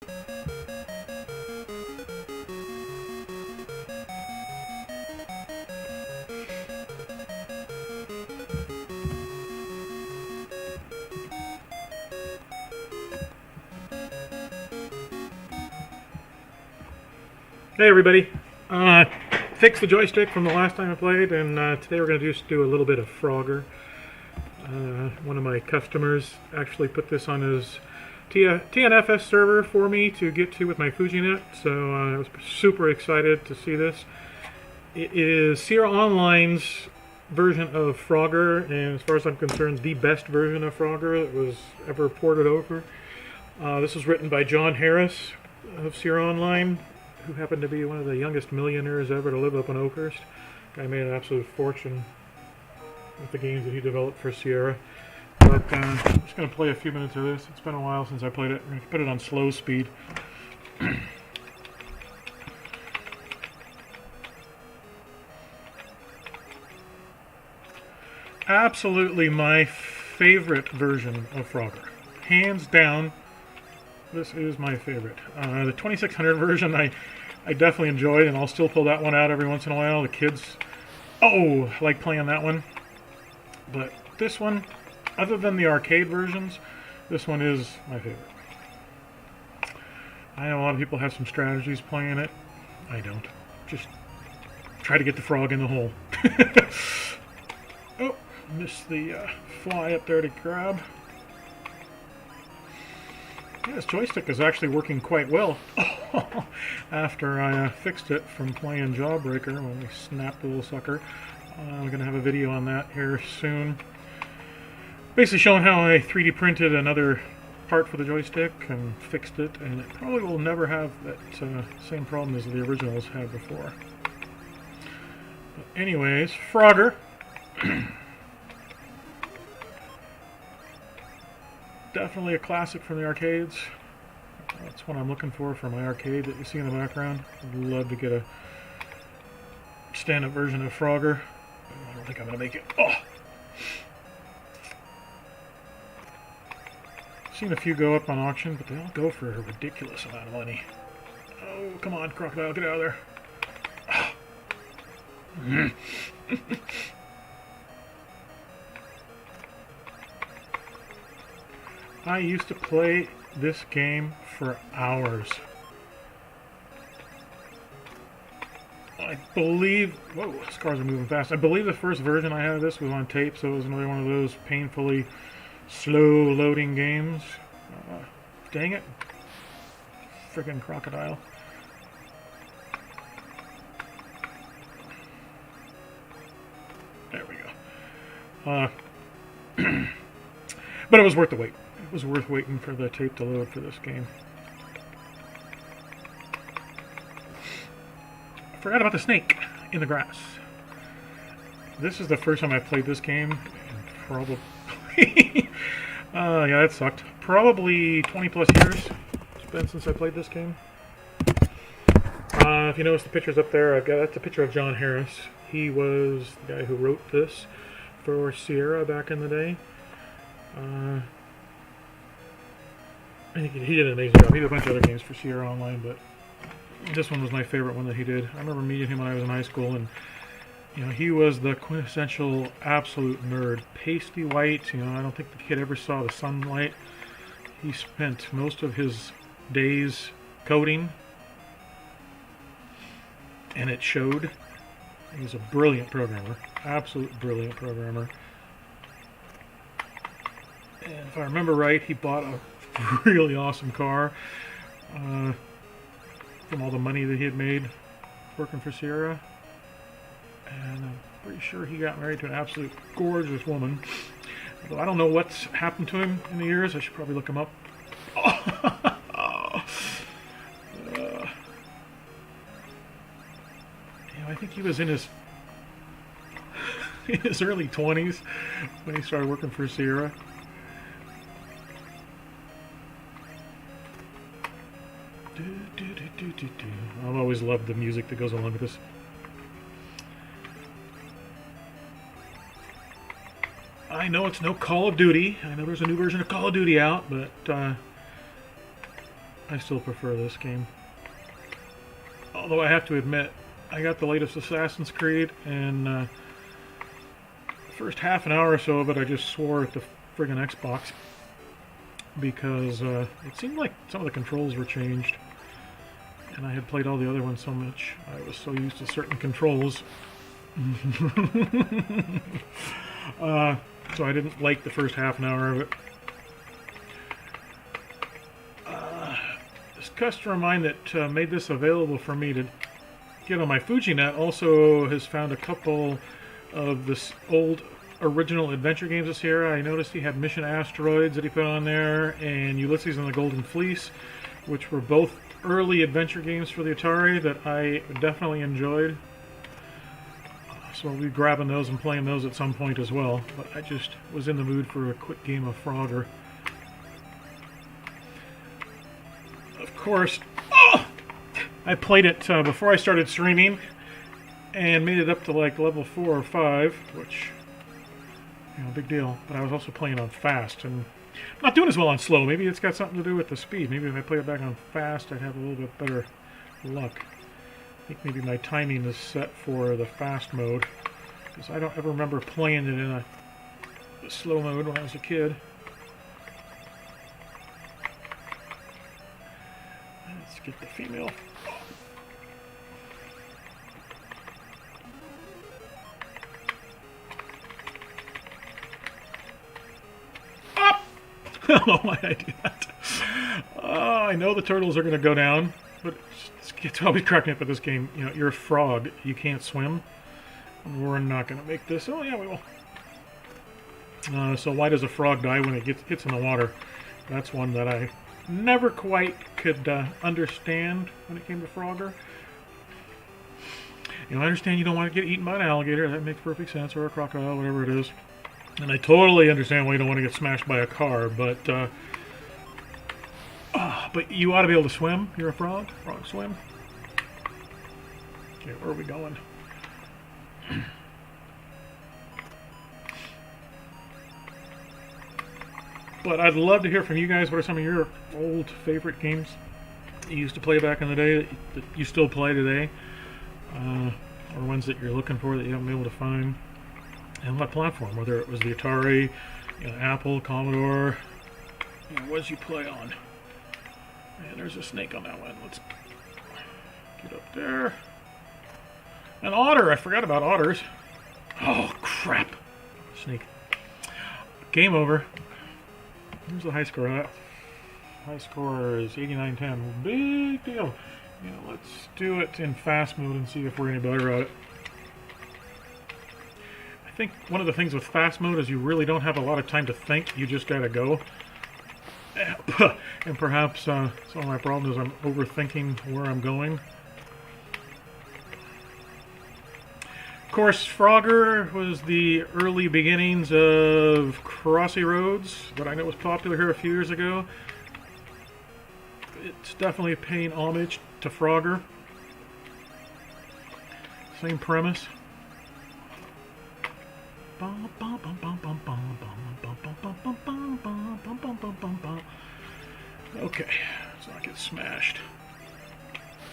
Hey everybody, fixed the joystick from the last time I played, and today we're going to just do a little bit of Frogger. One of my customers actually put this on his TNFS server for me to get to with my FujiNet, so I was super excited to see this. It is Sierra Online's version of Frogger, and as far as I'm concerned, the best version of Frogger that was ever ported over. This was written by John Harris of Sierra Online, who happened to be one of the youngest millionaires ever to live up in Oakhurst. Guy made an absolute fortune with the games that he developed for Sierra. But I'm just going to play a few minutes of this. It's been a while since I played it. I'm going to put it on slow speed. Absolutely my favorite version of Frogger. Hands down, this is my favorite. The 2600 version I definitely enjoyed, and I'll still pull that one out every once in a while. The kids, like playing that one. But this one, other than the arcade versions, this one is my favorite. I know a lot of people have some strategies playing it. I don't. Just try to get the frog in the hole. Oh, missed the fly up there to grab. Yeah, this joystick is actually working quite well after I fixed it from playing Jawbreaker when we snapped the little sucker. I'm going to have a video on that here soon. Basically showing how I 3D printed another part for the joystick and fixed it, and it probably will never have that same problem as the originals had before. But anyways, Frogger. Definitely a classic from the arcades. That's what I'm looking for my arcade that you see in the background. I'd love to get a stand-up version of Frogger. I don't think I'm going to make it. Seen a few go up on auction, but they all go for a ridiculous amount of money. Oh, come on, crocodile, get out of there. I used to play this game for hours. I believe... Whoa, these cars are moving fast. I believe the first version I had of this was on tape, so it was another one of those painfully slow-loading games. Dang it. Friggin' crocodile. There we go. But it was worth the wait. It was worth waiting for the tape to load for this game. I forgot about the snake in the grass. This is the first time I played this game, and probably... yeah, that sucked. Probably 20 plus years it's been since I played this game. If you notice the pictures up there, that's a picture of John Harris. He was the guy who wrote this for Sierra back in the day. I think he did an amazing job. He did a bunch of other games for Sierra Online, but this one was my favorite one that he did. I remember meeting him when I was in high school, and he was the quintessential absolute nerd. Pasty white, I don't think the kid ever saw the sunlight. He spent most of his days coding, and it showed. He was a brilliant programmer, absolute brilliant programmer. And if I remember right, he bought a really awesome car from all the money that he had made working for Sierra. And I'm pretty sure he got married to an absolute gorgeous woman. Although I don't know what's happened to him in the years. I should probably look him up. I think he was in his early 20s when he started working for Sierra. I've always loved the music that goes along with this. I know it's no Call of Duty. I know there's a new version of Call of Duty out, but I still prefer this game. Although I have to admit, I got the latest Assassin's Creed, and the first half an hour or so of it I just swore at the friggin' Xbox. Because it seemed like some of the controls were changed. And I had played all the other ones so much. I was so used to certain controls. So I didn't like the first half an hour of it. This customer of mine that made this available for me to get on my FujiNet also has found a couple of this old original adventure games this year. I noticed he had Mission Asteroids that he put on there, and Ulysses and the Golden Fleece, which were both early adventure games for the Atari that I definitely enjoyed. So I'll be grabbing those and playing those at some point as well. But I just was in the mood for a quick game of Frogger. Of course, I played it before I started streaming and made it up to like level 4 or 5, which, you know, big deal. But I was also playing on fast and not doing as well on slow. Maybe it's got something to do with the speed. Maybe if I play it back on fast, I'd have a little bit better luck. I think maybe my timing is set for the fast mode, because I don't ever remember playing it in a slow mode when I was a kid. Let's get the female. Up! I don't know why I do that. I know the turtles are going to go down, but it's always cracking up at this game. You know, you're a frog. You can't swim. We're not going to make this. Oh, yeah, we will. So why does a frog die when it hits in the water? That's one that I never quite could understand when it came to Frogger. You know, I understand you don't want to get eaten by an alligator. That makes perfect sense. Or a crocodile, whatever it is. And I totally understand why you don't want to get smashed by a car. But you ought to be able to swim. You're a frog. Frog swim. Okay, where are we going? But I'd love to hear from you guys. What are some of your old favorite games you used to play back in the day that you still play today? Or ones that you're looking for that you haven't been able to find? And what platform? Whether it was the Atari, you know, Apple, Commodore, you know, what did you play on? And there's a snake on that one. Let's get up there. An otter. I forgot about otters. Oh, crap. Snake. Game over. Here's the high score on that. High score is 89-10. Big deal. Yeah, let's do it in fast mode and see if we're any better at it. I think one of the things with fast mode is you really don't have a lot of time to think. You just gotta go. And perhaps some of my problem is I'm overthinking where I'm going. Of course, Frogger was the early beginnings of Crossy Roads that I know was popular here a few years ago. It's definitely paying homage to Frogger. Same premise. Okay, let's not get smashed.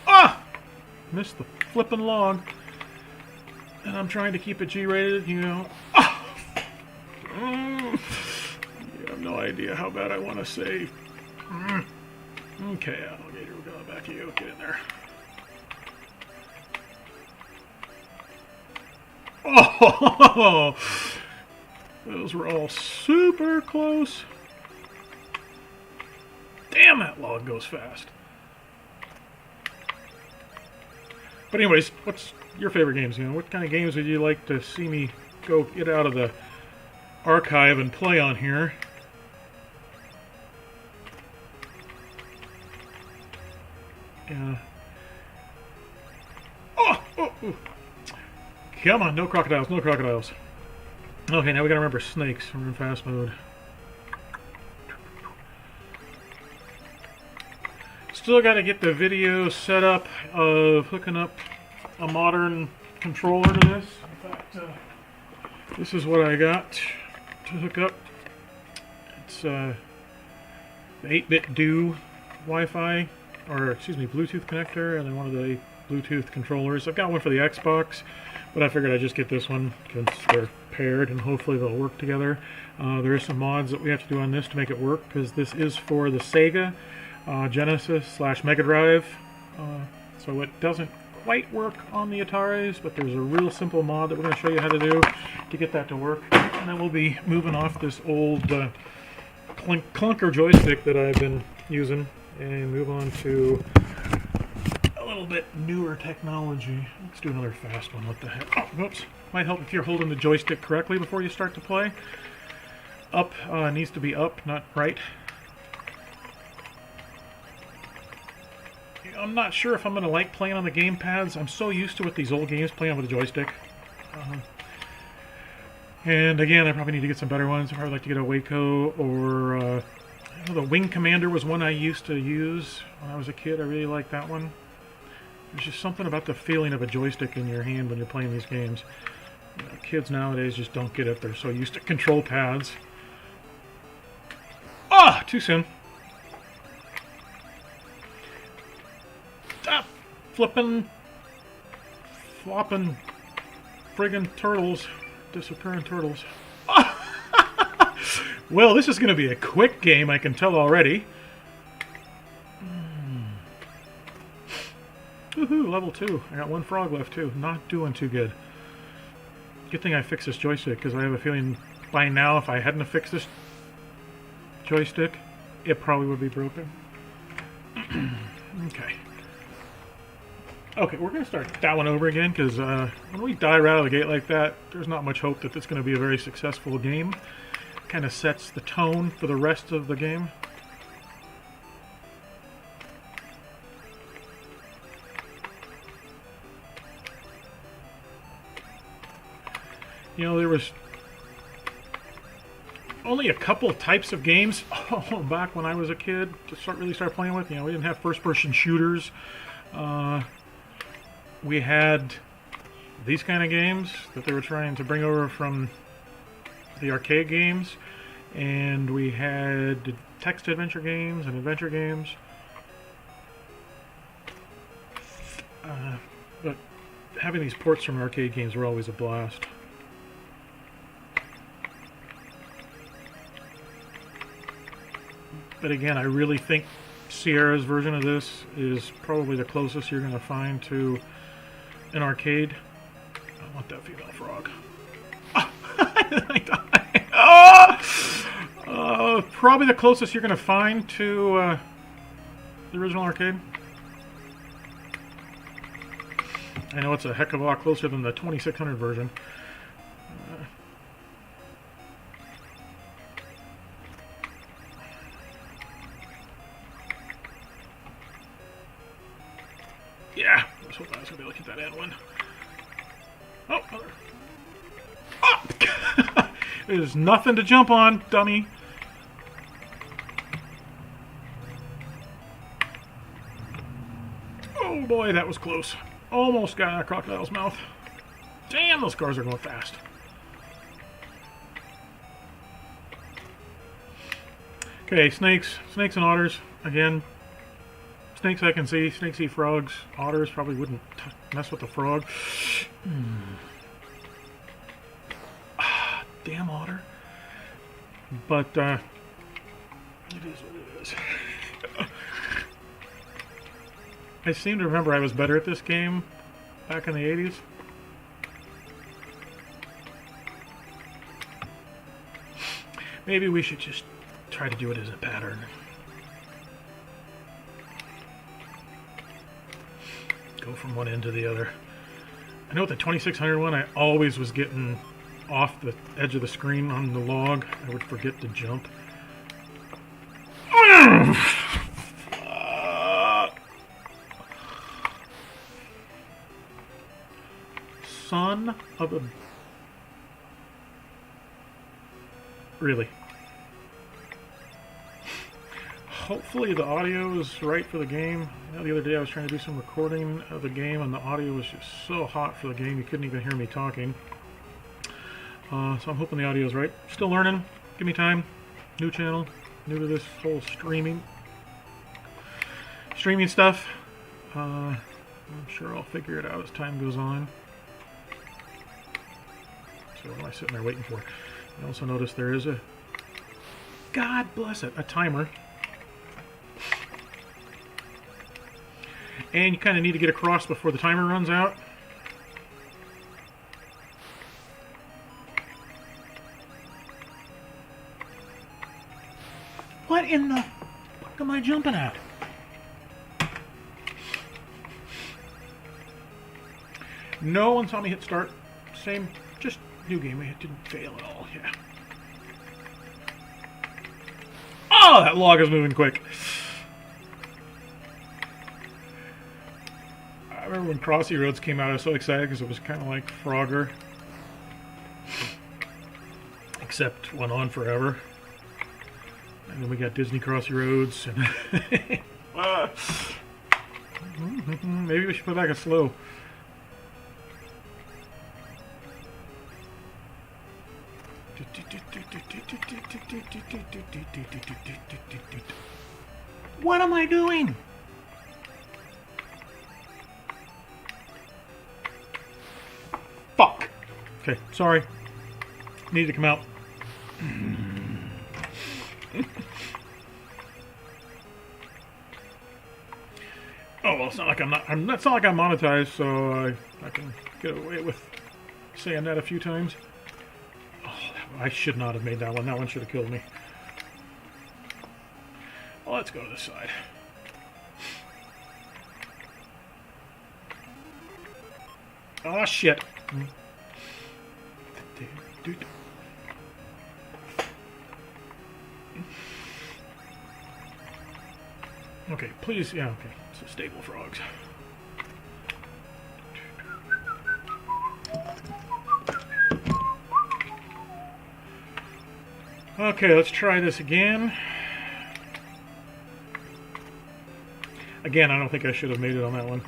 Ah! Missed the flippin' log. And I'm trying to keep it G-rated, you know. Ah! You have no idea how bad I want to save. Okay, alligator, we're going back to you. Get in there. Oh! Those were all super close. Damn, that log goes fast. But anyways, what's your favorite games? You know, what kind of games would you like to see me go get out of the archive and play on here? Yeah. Oh! Come on, no crocodiles, no crocodiles. Okay, now we gotta remember snakes. We're in fast mode. Still gotta get the video set up of hooking up a modern controller to this. In fact, this is what I got to hook up. It's the 8-bit Do Wi-Fi, or excuse me, Bluetooth connector, and then one of the Bluetooth controllers. I've got one for the Xbox, but I figured I'd just get this one because they're paired and hopefully they'll work together. There are some mods that we have to do on this to make it work because this is for the Sega Genesis / Mega Drive, so it doesn't quite work on the Ataris, but there's a real simple mod that we're going to show you how to do to get that to work. And then we'll be moving off this old clunker joystick that I've been using and move on to a little bit newer technology. Let's do another fast one. What the heck? Oh, whoops. Might help if you're holding the joystick correctly before you start to play. Up needs to be up, not right. I'm not sure if I'm going to like playing on the game pads. I'm so used to with these old games playing with a joystick. And again, I probably need to get some better ones. I'd probably like to get a Waco or I know the Wing Commander was one I used to use when I was a kid. I really liked that one. There's just something about the feeling of a joystick in your hand when you're playing these games. You know, kids nowadays just don't get it. They're so used to control pads. Ah! Too soon. Stop flipping, flopping, friggin' turtles, disappearing turtles. Well, this is going to be a quick game, I can tell already. Woohoo, level 2. I got one frog left too. Not doing too good. Good thing I fixed this joystick, because I have a feeling by now if I hadn't fixed this joystick, it probably would be broken. Okay. Okay, we're going to start that one over again, because when we die right out of the gate like that, there's not much hope that it's going to be a very successful game. Kind of sets the tone for the rest of the game. You know, there was only a couple of types of games back when I was a kid to really start playing with. You know, we didn't have first-person shooters. We had these kind of games that they were trying to bring over from the arcade games, and we had text adventure games and adventure games. But having these ports from arcade games were always a blast. But again, I really think Sierra's version of this is probably the closest you're going to find to an arcade. I want that female frog. I died. Probably the closest you're going to find to the original arcade. I know it's a heck of a lot closer than the 2600 version. Yeah, I was hoping I was going to be looking at that end one. Oh, mother. Oh! There's nothing to jump on, dummy. Oh boy, that was close. Almost got out of crocodile's mouth. Damn, those cars are going fast. Okay, snakes. Snakes and otters. Again, snakes I can see. Snakes eat frogs. Otters probably wouldn't mess with the frog. Damn otter. But, it is what it is. I seem to remember I was better at this game back in the 80s. Maybe we should just try to do it as a pattern. Go from one end to the other. I know with the 2600 one, I always was getting off the edge of the screen on the log. I would forget to jump. Son of a... Really? Hopefully the audio is right for the game. You know, the other day I was trying to do some recording of the game and the audio was just so hot for the game you couldn't even hear me talking. So I'm hoping the audio is right. Still learning. Give me time. New channel. New to this whole streaming. streaming stuff. I'm sure I'll figure it out as time goes on. So what am I sitting there waiting for? I also noticed there is a, God bless it, a timer. And you kind of need to get across before the timer runs out. What in the fuck am I jumping at? No one saw me hit start. Same, just new game. It didn't fail at all. Yeah. Oh, that log is moving quick. I remember when Crossy Roads came out, I was so excited because it was kind of like Frogger. Except went on forever. And then we got Disney Crossy Roads. And maybe we should put back a slow. What am I doing? Fuck. Okay, sorry. Needed to come out. Oh well, it's not like it's not like I'm monetized, so I can get away with saying that a few times. Oh, I should not have made that one. That one should have killed me. Well, let's go to this side. Oh shit. Okay, please, yeah, okay. So stable frogs. Okay, let's try this again. Again, I don't think I should have made it on that one.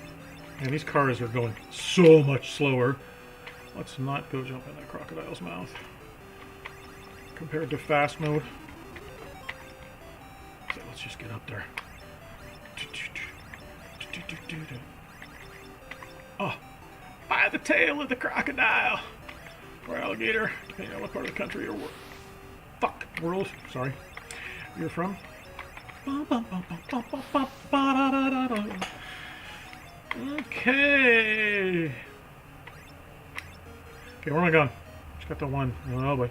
And these cars are going so much slower. Let's not go jump in that crocodile's mouth. Compared to fast mode. So let's just get up there. Oh, by the tail of the crocodile. Or alligator, depending on what part of the country or world, sorry, you're from. Okay. Okay, where am I going? Just got the one. Oh boy.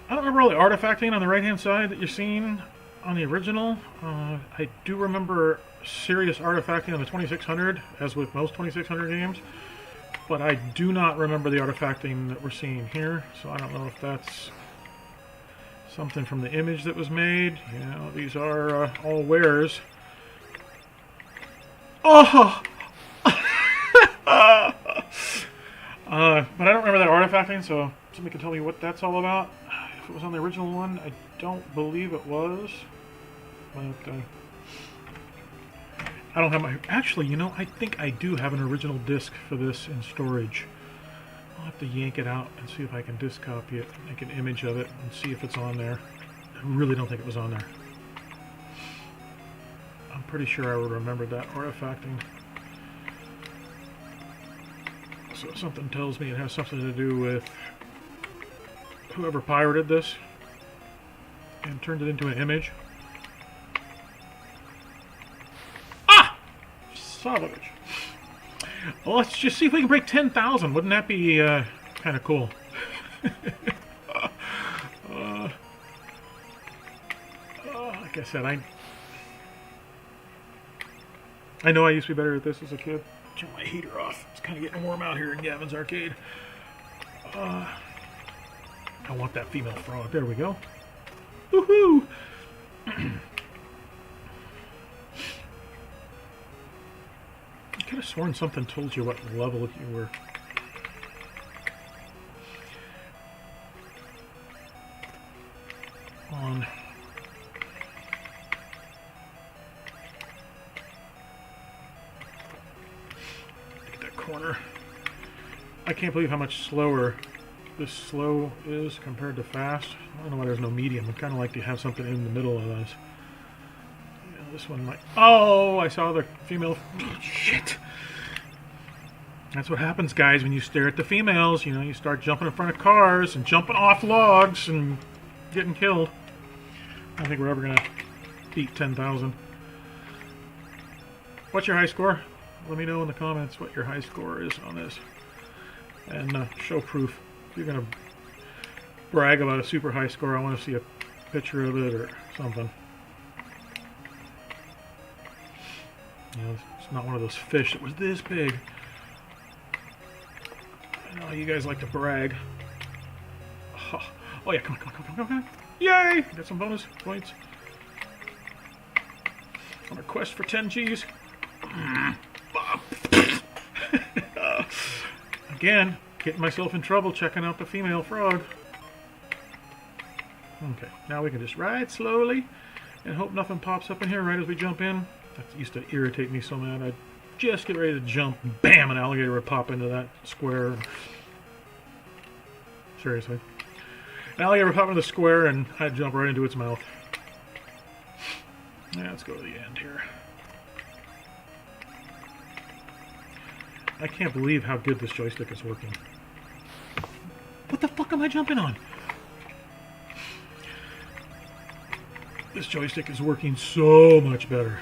I don't remember all the artifacting on the right-hand side that you're seeing on the original. I do remember serious artifacting on the 2600, as with most 2600 games. But I do not remember the artifacting that we're seeing here, so I don't know if that's something from the image that was made. You know, these are all wares. Oh! But I don't remember that artifacting, so somebody can tell me what that's all about. If it was on the original one, I don't believe it was. But, I don't have my... Actually, you know, I think I do have an original disc for this in storage. I'll have to yank it out and see if I can disc copy it, make an image of it, and see if it's on there. I really don't think it was on there. I'm pretty sure I would remember that artifacting. So something tells me it has something to do with whoever pirated this and turned it into an image. Son of a bitch. Well, let's just see if we can break 10,000. Wouldn't that be kind of cool? Like I said, I know I used to be better at this as a kid. Turn my heater off. It's kind of getting warm out here in Gavin's arcade. I want that female frog. There we go. Woohoo! I could have sworn something told you what level you were. On. Get that corner. I can't believe how much slower this slow is compared to fast. I don't know why there's no medium. I'd kind of like to have something in the middle of this. This one might... Oh, I saw the female... Shit. That's what happens, guys, when you stare at the females. You know, you start jumping in front of cars and jumping off logs and getting killed. I don't think we're ever going to beat 10,000. What's your high score? Let me know in the comments what your high score is on this. And show proof. If you're going to brag about a super high score, I want to see a picture of it or something. You know, it's not one of those fish that was this big. I know you guys like to brag. Oh yeah, come on. Yay! Got some bonus points. On a quest for 10 G's. Again, getting myself in trouble checking out the female frog. Okay, now we can just ride slowly and hope nothing pops up in here right as we jump in. That used to irritate me so mad. I'd just get ready to jump, bam, an alligator would pop into that square. Seriously. An alligator would pop into the square and I'd jump right into its mouth. Yeah, let's go to the end here. I can't believe how good this joystick is working. What the fuck am I jumping on? This joystick is working so much better.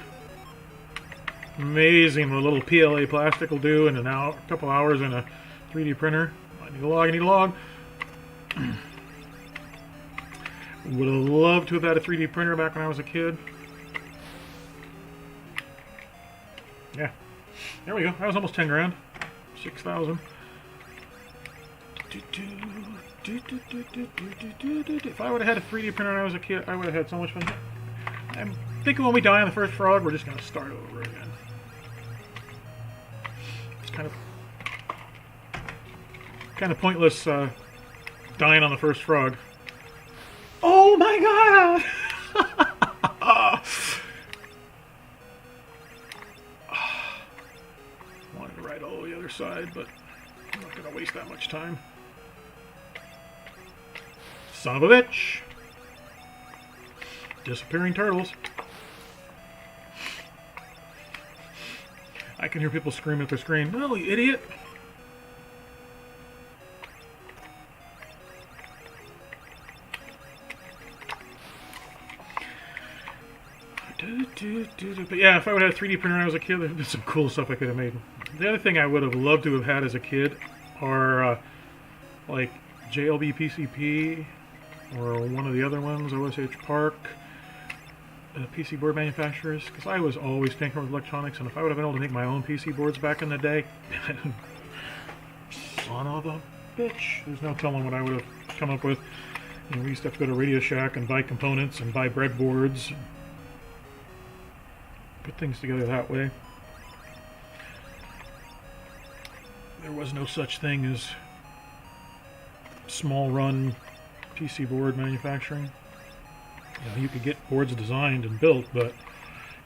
Amazing what a little PLA plastic will do in a couple hours in a 3D printer. I need a log. Would have loved to have had a 3D printer back when I was a kid. Yeah. There we go. That was almost 10 grand. 6,000. If I would have had a 3D printer when I was a kid, I would have had so much fun. I'm thinking when we die on the first frog, we're just going to start over again. It's kind of pointless dying on the first frog. Oh my god! Wanted to ride all the other side, but I'm not going to waste that much time. Son of a bitch! Disappearing turtles. I can hear people screaming at their screen. No, you idiot! But yeah, if I would have had a 3D printer when I was a kid, there's some cool stuff I could have made. The other thing I would have loved to have had as a kid are like JLB PCP or one of the other ones, OSH Park, PC board manufacturers, because I was always tinkering with electronics, and if I would have been able to make my own PC boards back in the day, son of a bitch, there's no telling what I would have come up with. You know, we used to have to go to Radio Shack and buy components and buy breadboards. Put things together that way. There was no such thing as small run PC board manufacturing. You know, you could get boards designed and built, but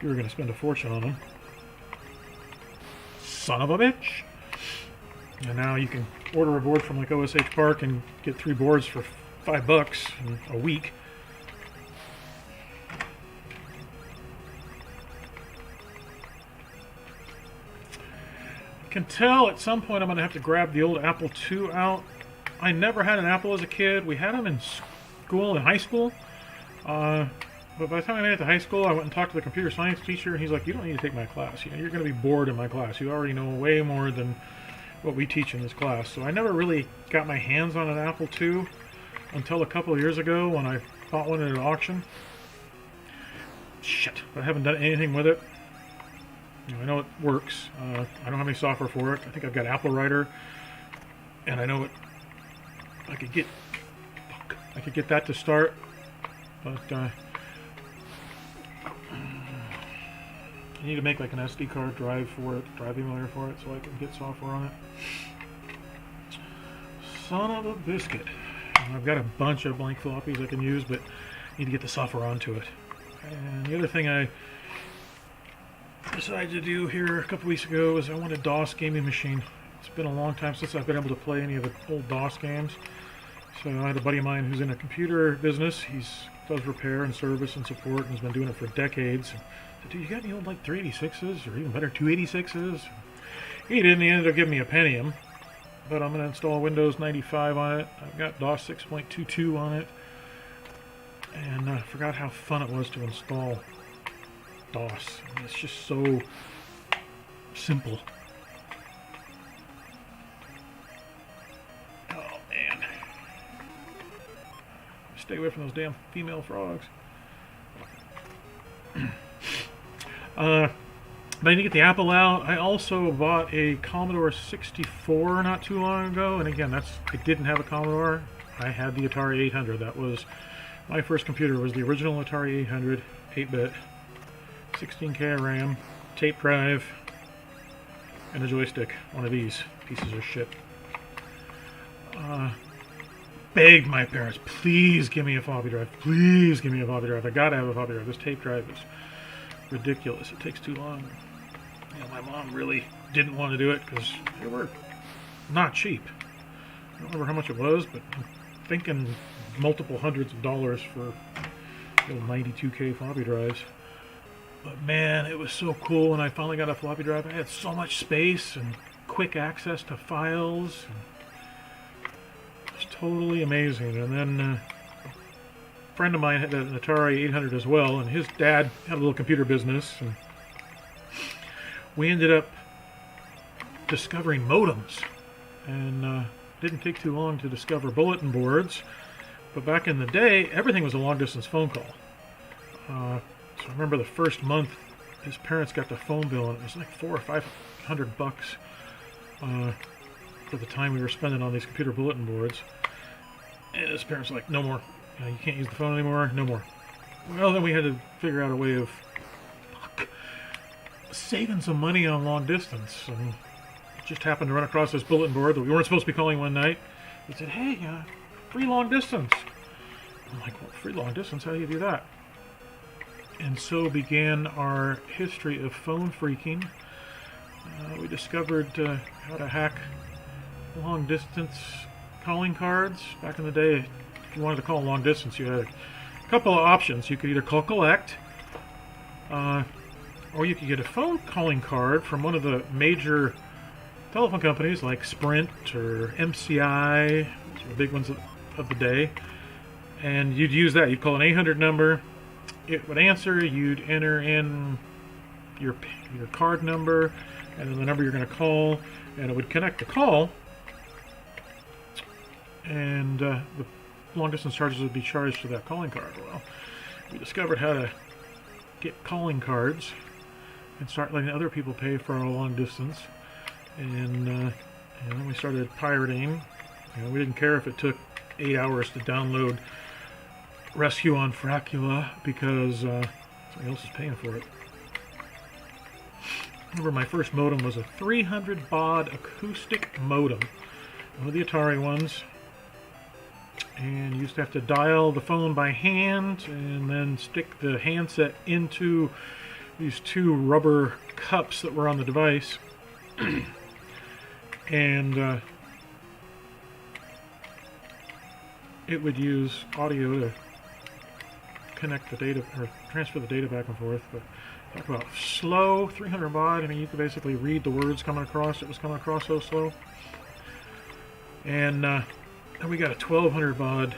you were going to spend a fortune on them. Son of a bitch! And now you can order a board from like OSH Park and get 3 boards for $5 in a week. Can tell at some point I'm going to have to grab the old Apple II out. I never had an Apple as a kid. We had them in school, in high school. But by the time I made it to high school, I went and talked to the computer science teacher, and he's like, you don't need to take my class. You know, you're going to be bored in my class. You already know way more than what we teach in this class. So I never really got my hands on an Apple II until a couple of years ago when I bought one at an auction. Shit, but I haven't done anything with it. You know, I know it works. I don't have any software for it. I think I've got Apple Writer, and I know it. I could get that to start, but I need to make like an SD card drive for it, drive emulator for it, so I can get software on it. Son of a biscuit. And I've got a bunch of blank floppies I can use, but I need to get the software onto it. And the other thing I decided to do here a couple weeks ago is I want a DOS gaming machine. It's been a long time since I've been able to play any of the old DOS games. So I had a buddy of mine who's in a computer business. He does repair and service and support and has been doing it for decades. dude, you got any old like 386s or even better 286s? He didn't. He ended up giving me a Pentium. But I'm going to install Windows 95 on it. I've got DOS 6.22 on it. And I forgot how fun it was to install DOS. I mean, it's just so simple. Oh, man. Stay away from those damn female frogs. But I didn't get the Apple out. I also bought a Commodore 64 not too long ago. And again, I didn't have a Commodore. I had the Atari 800. That was my first computer. Was the original Atari 800, 8-bit, 16K RAM, tape drive, and a joystick. One of these pieces of shit. Begged my parents, please give me a floppy drive. Please give me a floppy drive. I gotta have a floppy drive. This tape drive is ridiculous. It takes too long. You know, my mom really didn't want to do it because they were not cheap. I don't remember how much it was, but I'm thinking multiple hundreds of dollars for 92K floppy drives. But man, it was so cool when I finally got a floppy drive. I had so much space and quick access to files. It was totally amazing. And then a friend of mine had an Atari 800 as well, and his dad had a little computer business, and we ended up discovering modems. And didn't take too long to discover bulletin boards. But back in the day, everything was a long-distance phone call. So I remember the first month, his parents got the phone bill, and it was like $400 or $500 for the time we were spending on these computer bulletin boards. And his parents were like, no more. You can't use the phone anymore. No more. Well, then we had to figure out a way of saving some money on long distance. And just happened to run across this bulletin board that we weren't supposed to be calling one night. He said, hey, free long distance. I'm like, well, free long distance? How do you do that? And so began our history of phone freaking. We discovered how to hack long distance calling cards. Back in the day, if you wanted to call long distance, you had a couple of options. You could either call collect, or you could get a phone calling card from one of the major telephone companies like Sprint or MCI, which are the big ones of the day. And you'd use that. You'd call an 800 number. It would answer. You'd enter in your card number and then the number you're going to call, and it would connect the call. And the long distance charges would be charged to that calling card. Well, we discovered how to get calling cards and start letting other people pay for our long distance. And then we started pirating. We didn't care if it took 8 hours to download Rescue on Fracula because somebody else is paying for it. I remember my first modem was a 300 baud acoustic modem, one of the Atari ones. And you used to have to dial the phone by hand and then stick the handset into these two rubber cups that were on the device. And it would use audio to connect the data or transfer the data back and forth. But talk about slow, 300 baud. I mean, you could basically read the words coming across. It was coming across so slow. And then we got a 1200 baud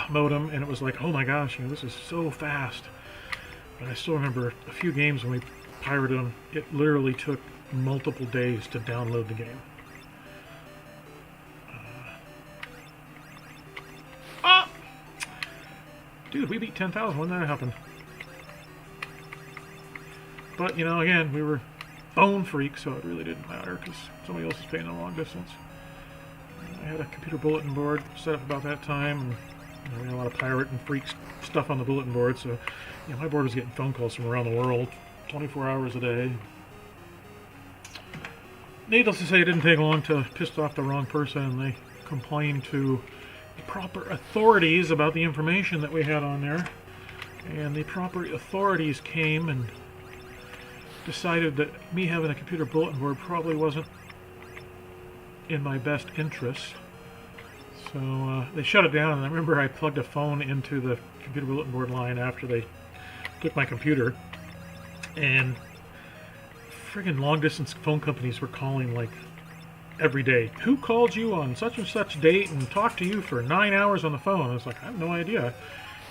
modem, and it was like, oh my gosh, this is so fast. But I still remember a few games when we pirated them. It literally took multiple days to download the game. Dude, we beat 10,000. When did that happen? But, again, we were phone freaks, so it really didn't matter because somebody else was paying the long distance. I had a computer bulletin board set up about that time, and we had a lot of pirate and freak stuff on the bulletin board, so my board was getting phone calls from around the world 24 hours a day. Needless to say, it didn't take long to piss off the wrong person, and they complained to the proper authorities about the information that we had on there. And the proper authorities came and decided that me having a computer bulletin board probably wasn't in my best interest. So they shut it down, and I remember I plugged a phone into the computer bulletin board line after they took my computer, and friggin' long-distance phone companies were calling like every day. Who called you on such and such date and talked to you for 9 hours on the phone? I was like, I have no idea. And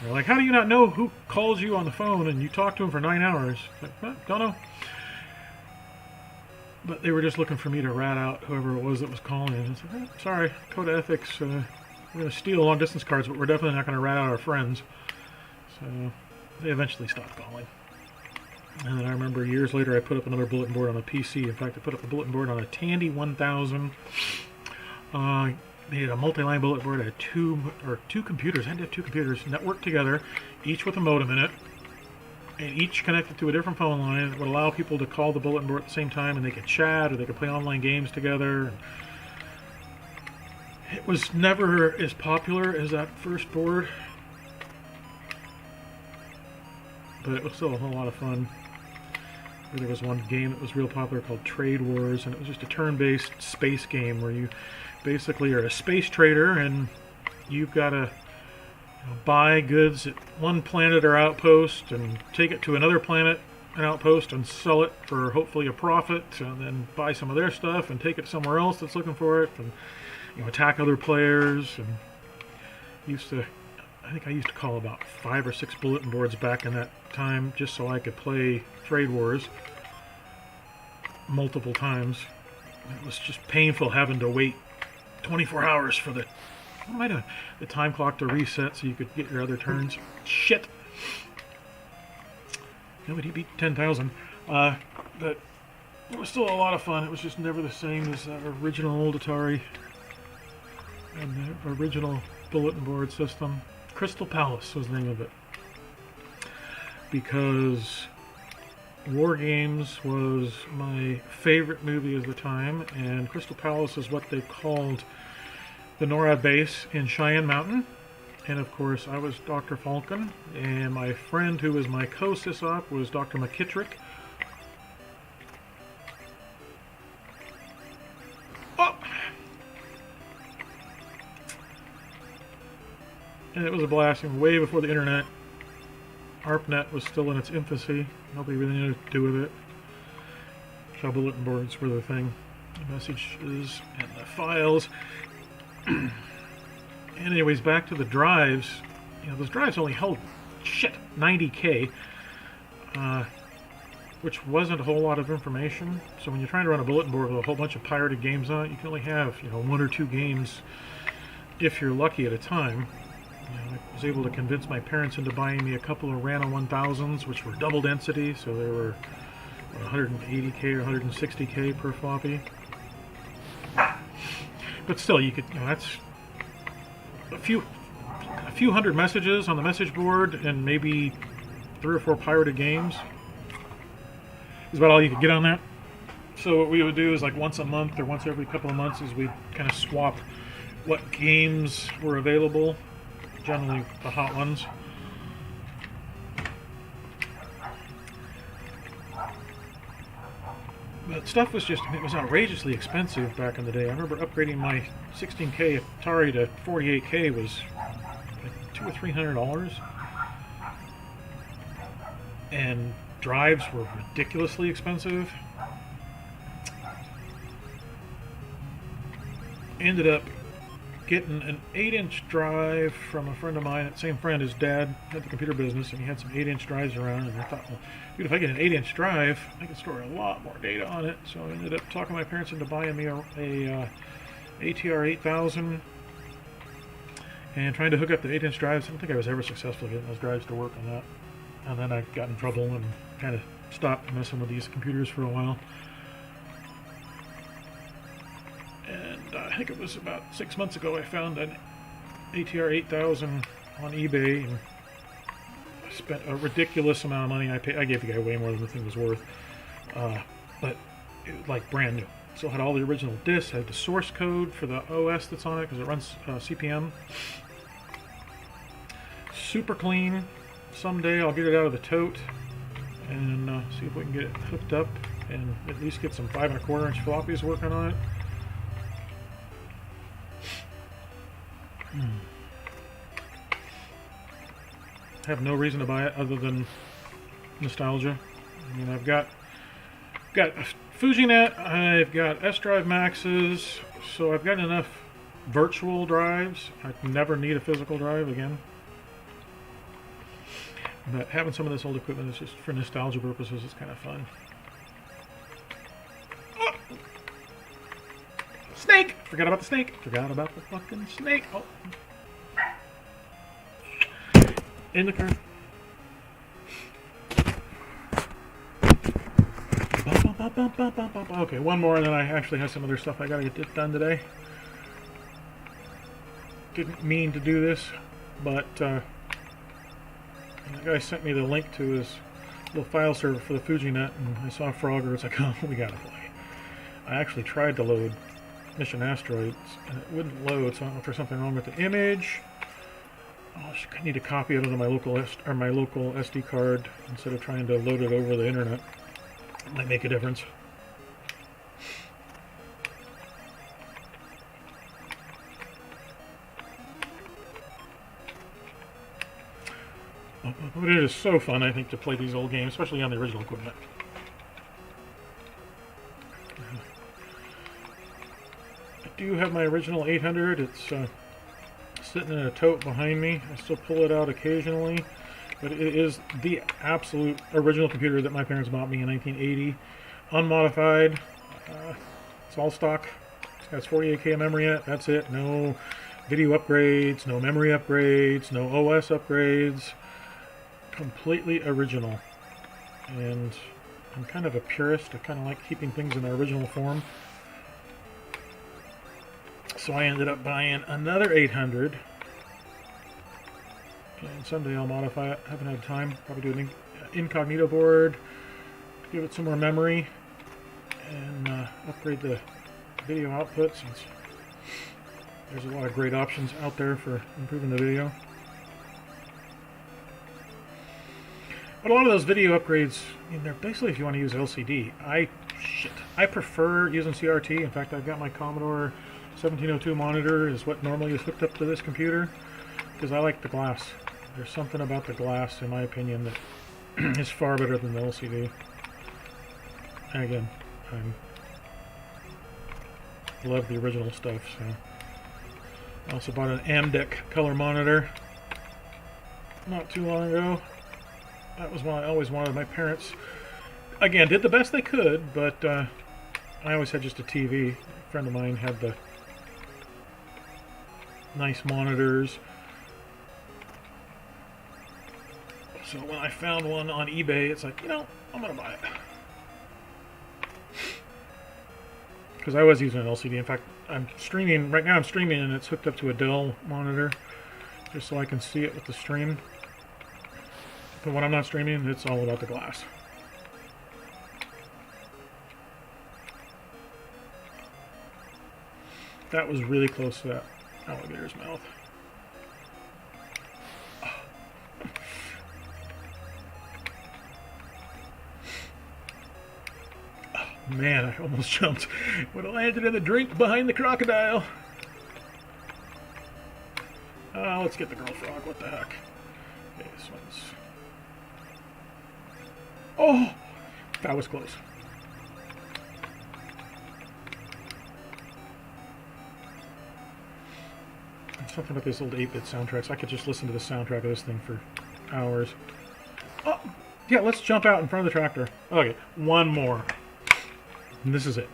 they're like, how do you not know who calls you on the phone and you talk to them for 9 hours? Like, don't know. But they were just looking for me to rat out whoever it was that was calling. And I said, sorry, code of ethics. We're going to steal long-distance cards, but we're definitely not going to rat out our friends. So they eventually stopped calling. And then I remember years later I put up another bulletin board on a PC. In fact, I put up a bulletin board on a Tandy 1000. Made a multi-line bulletin board. I had two computers. I had to have two computers networked together, each with a modem in it, and each connected to a different phone line that would allow people to call the bulletin board at the same time, and they could chat or they could play online games together. It was never as popular as that first board, but it was still a whole lot of fun. There was one game that was real popular called Trade Wars, and it was just a turn-based space game where you basically are a space trader, and you've got to buy goods at one planet or outpost and take it to another planet and outpost and sell it for hopefully a profit, and then buy some of their stuff and take it somewhere else that's looking for it, and attack other players. And I think I used to call about 5 or 6 bulletin boards back in that time just so I could play Trade Wars multiple times. It was just painful having to wait 24 hours for the time clock to reset so you could get your other turns. Shit! Nobody beat 10,000. But it was still a lot of fun. It was just never the same as that original old Atari and the original bulletin board system. Crystal Palace was the name of it, because War Games was my favorite movie of the time, and Crystal Palace is what they called the NORAD base in Cheyenne Mountain. And of course I was Dr. Falcon, and my friend who was my co-sysop was Dr. McKittrick. Oh! And it was a blast. Way before the internet. ARPANET was still in its infancy. Nobody really knew what to do with it. So bulletin boards were the thing. The messages and the files. Anyways, back to the drives. Those drives only held 90K, which wasn't a whole lot of information. So when you're trying to run a bulletin board with a whole bunch of pirated games on it, you can only have 1 or 2 games if you're lucky at a time. I was able to convince my parents into buying me a couple of Rana 1000s, which were double density, so they were 180K or 160K per floppy. But still, you could, that's a few hundred messages on the message board and maybe 3 or 4 pirated games is about all you could get on that. So what we would do is, like, once a month or once every couple of months, is we'd kind of swap what games were available. Generally the hot ones. But stuff was it was outrageously expensive back in the day. I remember upgrading my 16K Atari to 48K was like $200 or $300. And drives were ridiculously expensive. Ended up getting an 8-inch drive from a friend of mine. That same friend, his dad had the computer business, and he had some 8-inch drives around, and I thought, well, dude, if I get an 8-inch drive, I can store a lot more data on it. So I ended up talking my parents into buying me a ATR 8000 and trying to hook up the 8-inch drives. I don't think I was ever successful getting those drives to work on that. And then I got in trouble and kind of stopped messing with these computers for a while. And I think it was about 6 months ago I found an ATR 8000 on eBay, and I spent a ridiculous amount of money. I gave the guy way more than the thing was worth, but it was like brand new. So it had all the original discs, had the source code for the OS that's on it because it runs CPM. Super clean. Someday I'll get it out of the tote and see if we can get it hooked up and at least get some 5 1/4 inch floppies working on it. I have no reason to buy it other than nostalgia. I mean, I've got a FujiNet, I've got S-Drive Maxes, so I've got enough virtual drives. I never need a physical drive again. But having some of this old equipment is just for nostalgia purposes. It's kind of fun. Oh! Snake! Forgot about the snake. Forgot about the fucking snake. Oh. In the car. Okay, one more, and then I actually have some other stuff I gotta get done today. Didn't mean to do this, but the guy sent me the link to his little file server for the FujiNet, and I saw Frogger. It's like, oh, we gotta play. I actually tried to load Mission Asteroids, and it wouldn't load, so I don't know if there's something wrong with the image. I need to copy it onto my local SD card instead of trying to load it over the internet. It might make a difference. But it is so fun, I think, to play these old games, especially on the original equipment. I do have my original 800. It's sitting in a tote behind me. I still pull it out occasionally, but it is the absolute original computer that my parents bought me in 1980. Unmodified. It's all stock. It has 48K memory in it. That's it. No video upgrades, no memory upgrades, no OS upgrades. Completely original. And I'm kind of a purist. I kind of like keeping things in their original form. So I ended up buying another 800. And someday I'll modify it. Haven't had time. Probably do an incognito board. Give it some more memory. And upgrade the video output, since there's a lot of great options out there for improving the video. But a lot of those video upgrades, I mean, they're basically if you want to use LCD. I prefer using CRT. In fact, I've got my Commodore 1702 monitor is what normally is hooked up to this computer, because I like the glass. There's something about the glass, in my opinion, that is far better than the LCD. And again, I love the original stuff. So I also bought an Amdec color monitor not too long ago. That was one I always wanted. My parents, again, did the best they could, but I always had just a TV. A friend of mine had the nice monitors. So when I found one on eBay, it's like, you know, I'm going to buy it. Because I was using an LCD. In fact, I'm streaming, right now I'm streaming and it's hooked up to a Dell monitor, just so I can see it with the stream. But when I'm not streaming, it's all about the glass. That was really close to that alligator's mouth. Oh, man, I almost jumped. Would have landed in the drink behind the crocodile. Let's get the girl frog. What the heck? Okay, this one's... Oh! That was close. Something about these old 8-bit soundtracks. I could just listen to the soundtrack of this thing for hours. Oh! Yeah, let's jump out in front of the tractor. Okay, one more. And this is it.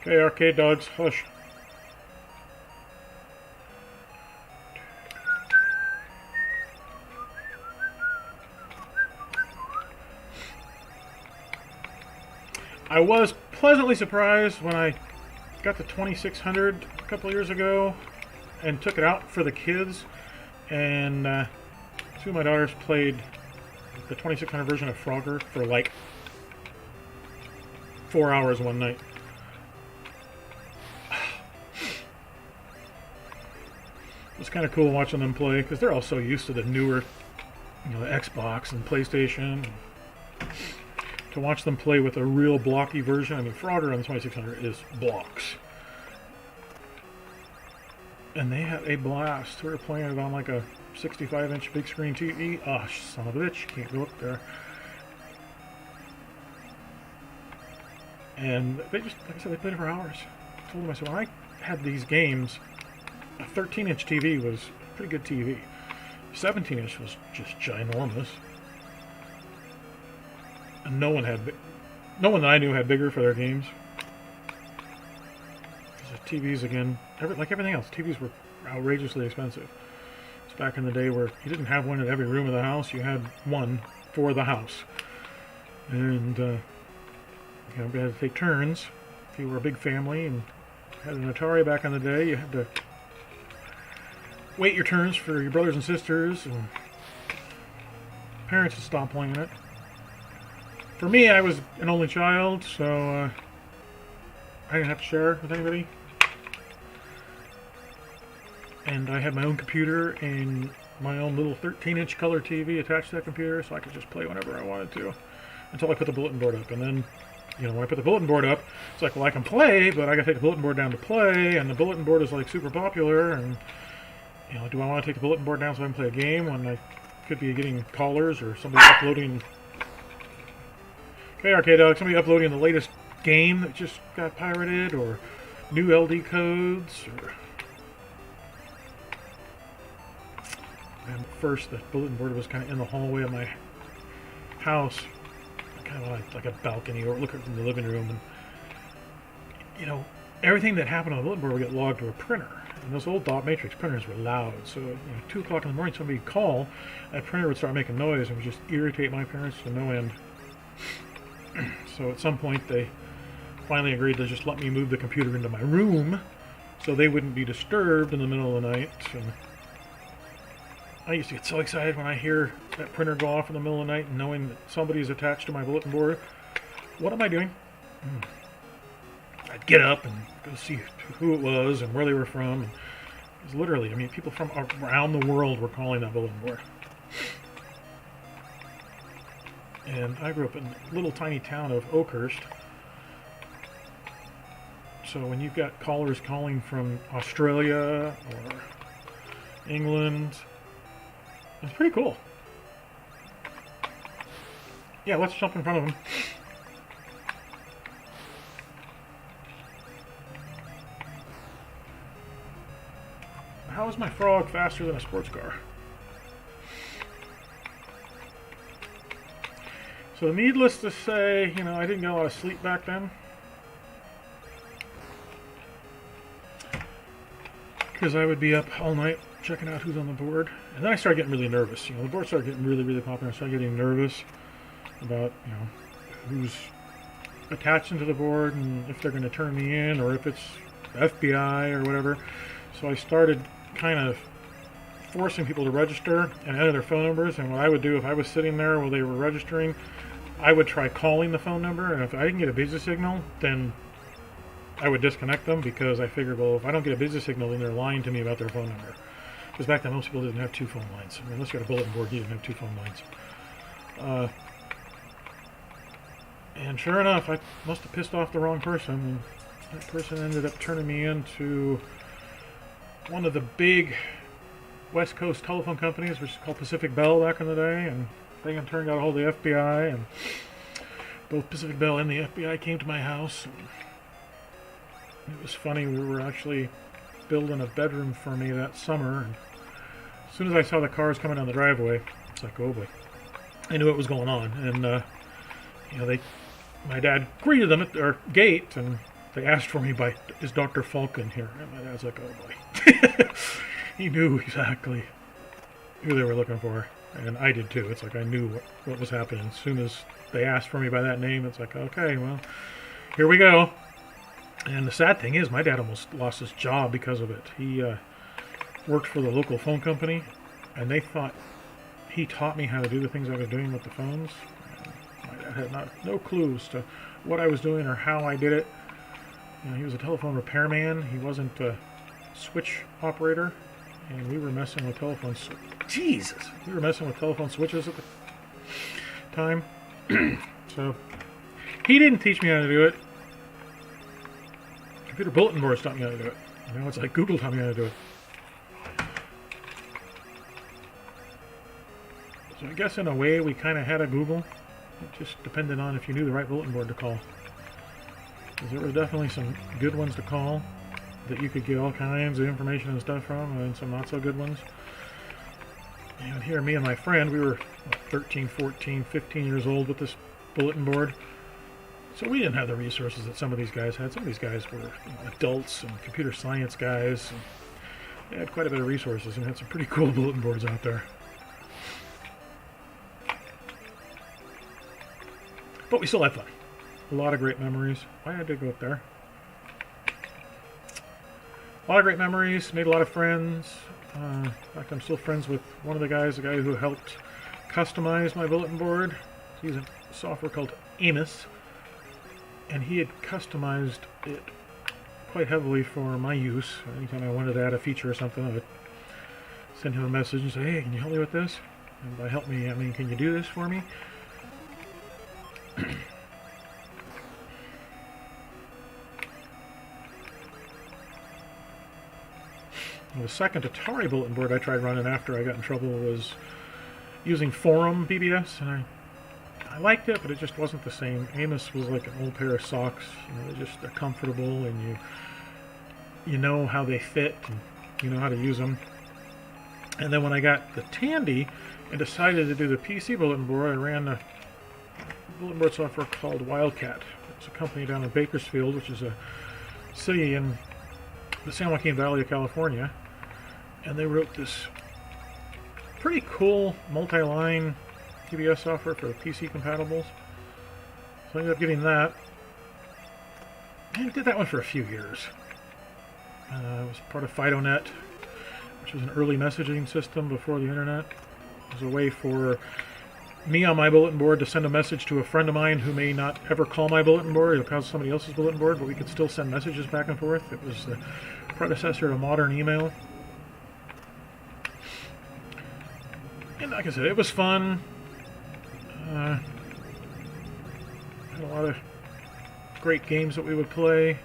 Okay, arcade dogs, hush. I was pleasantly surprised when I got the 2600 a couple years ago and took it out for the kids, and two of my daughters played the 2600 version of Frogger for like 4 hours one night. It was kind of cool watching them play, because they're all so used to the newer, you know, the Xbox and PlayStation. To watch them play with a real blocky version, I mean, Frogger on the 2600 is blocks. and they had a blast. We were playing it on like a 65-inch big screen TV. Oh, son of a bitch, can't go up there. And they just, like I said, they played it for hours. I told them, I said, when I had these games, a 13-inch TV was a pretty good TV. 17-inch was just ginormous. And no one that I knew had bigger for their games. Because the TVs, again, like everything else, TVs were outrageously expensive. It's back in the day where you didn't have one in every room of the house. You had one for the house. And, you know, we had to take turns. If you were a big family and had an Atari back in the day, you had to wait your turns for your brothers and sisters, and parents would stop playing it. For me, I was an only child, so I didn't have to share with anybody. And I had my own computer and my own little 13-inch color TV attached to that computer, so I could just play whenever I wanted to, until I put the bulletin board up. And then, you know, when I put the bulletin board up, it's like, well, I can play, but I gotta take the bulletin board down to play, and the bulletin board is like super popular, and, you know, do I want to take the bulletin board down so I can play a game when I could be getting callers or somebody uploading... Okay, Arcade Dog, somebody uploading the latest game that just got pirated, or new LD codes, or... And first, the bulletin board was kind of in the hallway of my house, kind of like a balcony, or looking from the living room, and, you know, everything that happened on the bulletin board would get logged to a printer. And those old dot matrix printers were loud, so, you know, 2 o'clock in the morning, somebody would call, that printer would start making noise and would just irritate my parents to no end. So at some point, they finally agreed to just let me move the computer into my room so they wouldn't be disturbed in the middle of the night. And I used to get so excited when I hear that printer go off in the middle of the night, and knowing that somebody's attached to my bulletin board. What am I doing? I'd get up and go see who it was and where they were from. And it was literally, I mean, people from around the world were calling that bulletin board. And I grew up in the little tiny town of Oakhurst. So when you've got callers calling from Australia or England, it's pretty cool. Yeah, let's jump in front of them. How is my frog faster than a sports car? So needless to say, you know, I didn't get a lot of sleep back then. Because I would be up all night checking out who's on the board. And then I started getting really nervous. You know, the board started getting really, really popular. I started getting nervous about, you know, who's attaching to the board and if they're going to turn me in or if it's FBI or whatever. So I started kind of forcing people to register and enter their phone numbers. And what I would do if I was sitting there while they were registering, I would try calling the phone number. And if I didn't get a busy signal, then I would disconnect them, because I figured, well, if I don't get a busy signal, then they're lying to me about their phone number. Because back then, most people didn't have 2 phone lines. I mean, unless you got a bulletin board, you didn't have 2 phone lines. And sure enough, I must have pissed off the wrong person. And that person ended up turning me into one of the big West Coast telephone companies, which is called Pacific Bell back in the day. And they in turn got a hold of the FBI. And both Pacific Bell and the FBI came to my house. It was funny, we were actually building a bedroom for me that summer, and as soon as I saw the cars coming down the driveway, it's like, oh boy. I knew what was going on, and, you know, my dad greeted them at their gate, and they asked for me by, is Dr. Falcon here? And my dad's like, oh boy. He knew exactly who they were looking for, and I did too. It's like I knew what was happening. As soon as they asked for me by that name, it's like, okay, well, here we go. And the sad thing is, my dad almost lost his job because of it. He worked for the local phone company, and they thought he taught me how to do the things I was doing with the phones. And my dad had no clue as to what I was doing or how I did it. You know, he was a telephone repairman. He wasn't a switch operator, and we were messing with telephones. Jesus, we were messing with telephone switches at the time. So he didn't teach me how to do it. Computer bulletin boards taught me how to do it. You know, it's like Google taught me how to do it. So I guess in a way we kind of had a Google. It just depended on if you knew the right bulletin board to call. Because there were definitely some good ones to call that you could get all kinds of information and stuff from, and some not so good ones. And here, me and my friend, we were 13, 14, 15 years old with this bulletin board. So we didn't have the resources that some of these guys had. Some of these guys were adults and computer science guys. And they had quite a bit of resources and had some pretty cool bulletin boards out there. But we still had fun. A lot of great memories. Why did I go up there? A lot of great memories. Made a lot of friends. In fact, I'm still friends with one of the guys, the guy who helped customize my bulletin board. He used a software called Amos, and he had customized it quite heavily for my use. Anytime I wanted to add a feature or something, I would send him a message and say, "Hey, can you help me with this?" And by help me, I mean, can you do this for me? The second Atari bulletin board I tried running after I got in trouble was using Forum BBS, and I liked it, but it just wasn't the same. Amos was like an old pair of socks. They're comfortable, and you know how they fit, and you know how to use them. And then when I got the Tandy and decided to do the PC bulletin board, I ran a bulletin board software called Wildcat. It's a company down in Bakersfield, which is a city in the San Joaquin Valley of California. And they wrote this pretty cool multi-line PBS software for PC compatibles. So I ended up getting that. And I did that one for a few years. It was part of FidoNet, which was an early messaging system before the internet. It was a way for me on my bulletin board to send a message to a friend of mine who may not ever call my bulletin board. It'll call somebody else's bulletin board, but we could still send messages back and forth. It was the predecessor to modern email. And like I said, it was fun. Had a lot of great games that we would play.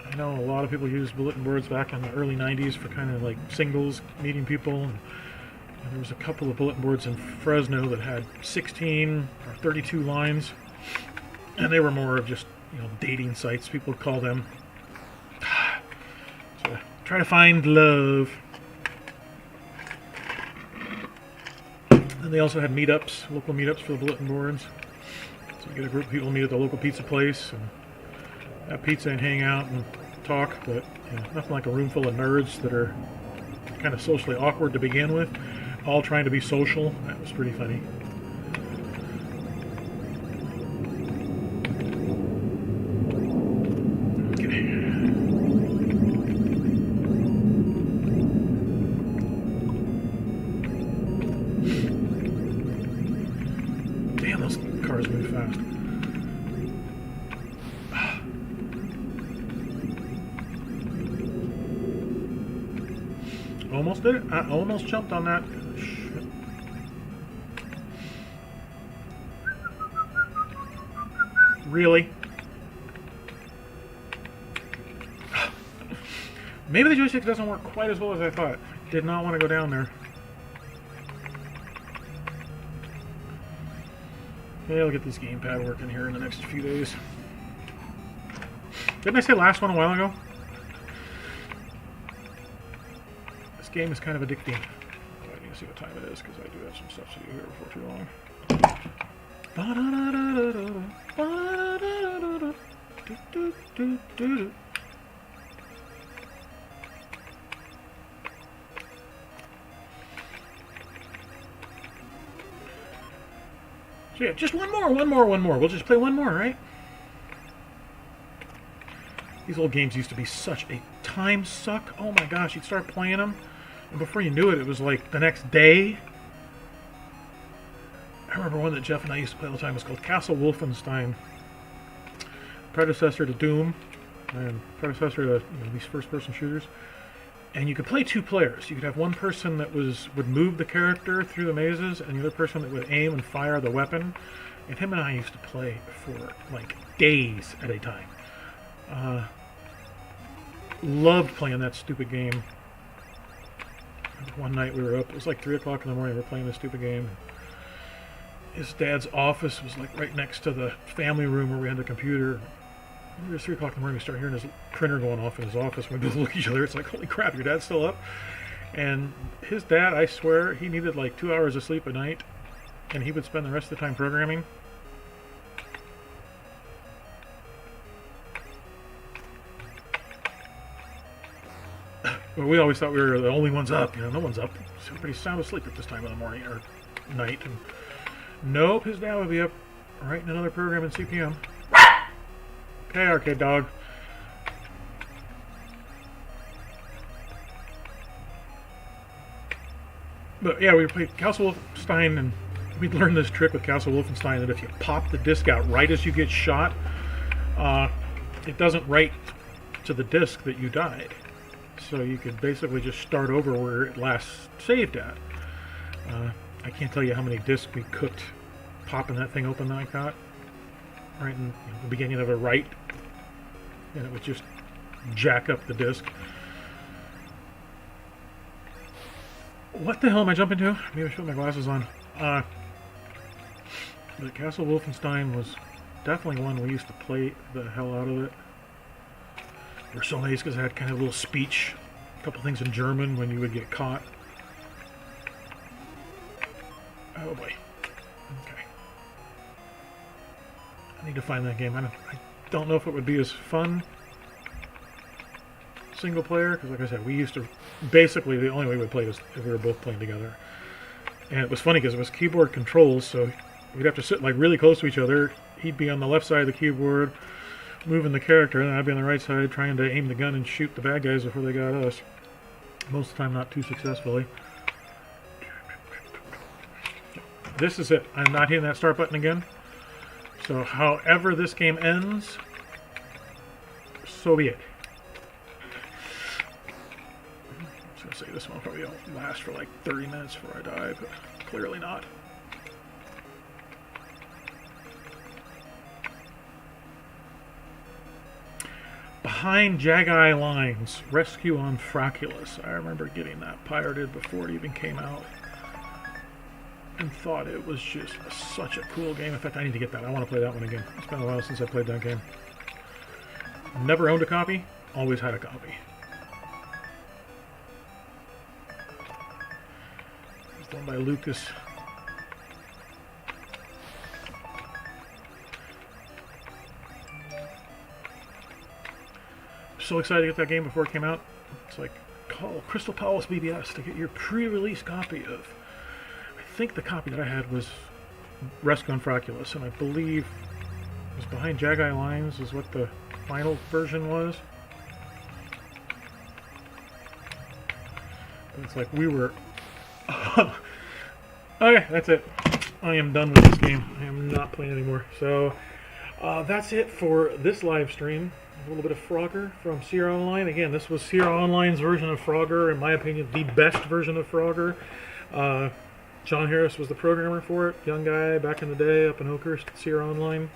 I know a lot of people used bulletin boards back in the early 90s for kind of like singles, meeting people. And there was a couple of bulletin boards in Fresno that had 16 or 32 lines. And they were more of just, dating sites, people would call them. So try to find love. And they also had meetups, local meetups for the bulletin boards. So you get a group of people meet at the local pizza place and have pizza and hang out and talk, but nothing like a room full of nerds that are kind of socially awkward to begin with, all trying to be social. That was pretty funny. Damn, those cars move fast. Almost did it. I almost jumped on that. Shit. Really? Maybe the joystick doesn't work quite as well as I thought. Did not want to go down there. Yeah, I'll get this gamepad working here in the next few days. Didn't I say last one a while ago? This game is kind of addicting. Oh, I need to see what time it is because I do have some stuff to do here before too long. So yeah, just one more. We'll just play one more, right? These old games used to be such a time suck. Oh my gosh, you'd start playing them, and before you knew it, it was like the next day. I remember one that Jeff and I used to play all the time. It was called Castle Wolfenstein. Predecessor to Doom, and predecessor to these first-person shooters. And you could play two players. You could have one person that would move the character through the mazes, and the other person that would aim and fire the weapon. And him and I used to play for like days at a time. Loved playing that stupid game. One night we were up, it was like 3 o'clock in the morning, we were playing this stupid game. His dad's office was like right next to the family room where we had the computer. It was 3 o'clock in the morning, we started hearing his printer going off in his office. We both look at each other, it's like, holy crap, your dad's still up? And his dad, I swear, he needed like 2 hours of sleep a night, and he would spend the rest of the time programming. But we always thought we were the only ones up. You know, no one's up. Everybody's sound asleep at this time of the morning or night. And nope, his dad would be up writing another program in CPM. Okay, arcade dog. But yeah, we played Castle Wolfenstein, and we learned this trick with Castle Wolfenstein that if you pop the disc out right as you get shot, it doesn't write to the disc that you died. So you could basically just start over where it last saved at. I can't tell you how many discs we cooked popping that thing open like that. Right in the beginning of a write, and it would just jack up the disc. What the hell am I jumping to? Maybe I should put my glasses on. The Castle Wolfenstein was definitely one we used to play the hell out of it. We were so nice because it had kind of a little speech, a couple things in German when you would get caught. Oh boy. Okay. I need to find that game. I don't know if it would be as fun single player, because like I said, we used to, basically the only way we played was if we were both playing together. And it was funny because it was keyboard controls, so we'd have to sit like really close to each other. He'd be on the left side of the keyboard moving the character, and I'd be on the right side trying to aim the gun and shoot the bad guys before they got us. Most of the time not too successfully. This is it. I'm not hitting that start button again. So however this game ends, so be it. I was going to say this one probably won't last for like 30 minutes before I die, but clearly not. Behind Jagai Lines, Rescue on Fraculus. I remember getting that pirated before it even came out, and thought it was just such a cool game. In fact, I need to get that. I want to play that one again. It's been a while since I played that game. Never owned a copy, always had a copy. It's done by Lucas. So excited to get that game before it came out. It's like, call Crystal Palace BBS to get your pre-release copy of, I think the copy that I had was Rescue on Fraculus, and I believe it was Behind Jagai Lines is what the final version was. But it's like we were... Okay, that's it. I am done with this game. I am not playing anymore. So, that's it for this live stream. A little bit of Frogger from Sierra Online. Again, this was Sierra Online's version of Frogger. In my opinion, the best version of Frogger. John Harris was the programmer for it. Young guy back in the day up in Oakhurst, Sierra Online.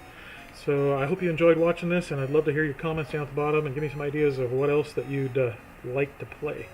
So I hope you enjoyed watching this, and I'd love to hear your comments down at the bottom and give me some ideas of what else that you'd like to play.